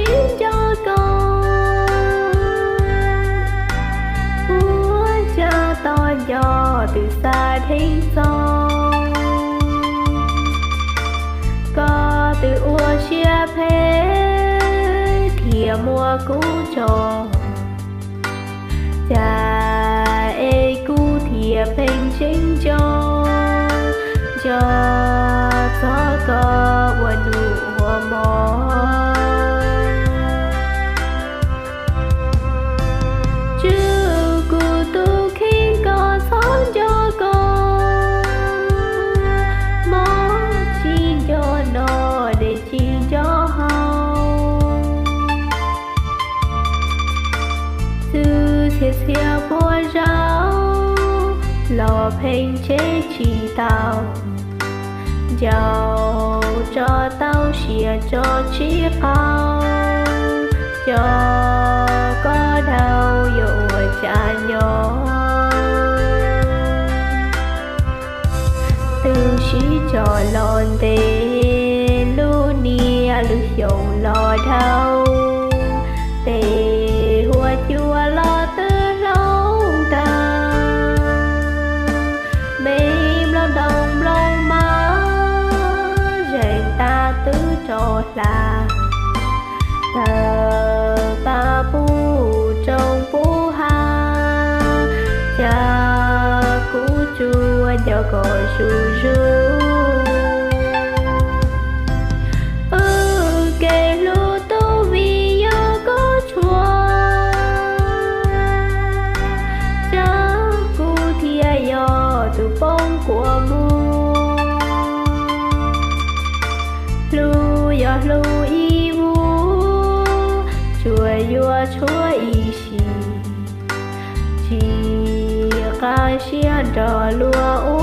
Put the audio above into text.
chính cho con. Úa cha to nhỏ từ xa thấy gió, có từ ua chia phê thìa mùa cũ trò. Cha ê cũ thìa phênh chính cho có buồn nụ hoa mò. Chứ cụ tu khi có sống cho con, mó chi cho nó để chi cho hao. Sư xìa xìa bùa rau lò phênh chế chỉ tao. Giàu cho tao xìa cho chiếc cao, cho có đau dụ cha nhỏ. Từ xí cho lòn tê lu nia lu dầu lò đau. Tê hùa chua lo tư lâu ta, mềm lo đồng lo má rèn ta tứ trò là thờ ta bu trong bu ha. Cha cú chua cho gọi ru ru kê lu tu vì yo có chua. Cha cú thia yo từ bông của mu lu yo lu y vu chua yo chua y xì chỉ ca xia đỏ lúa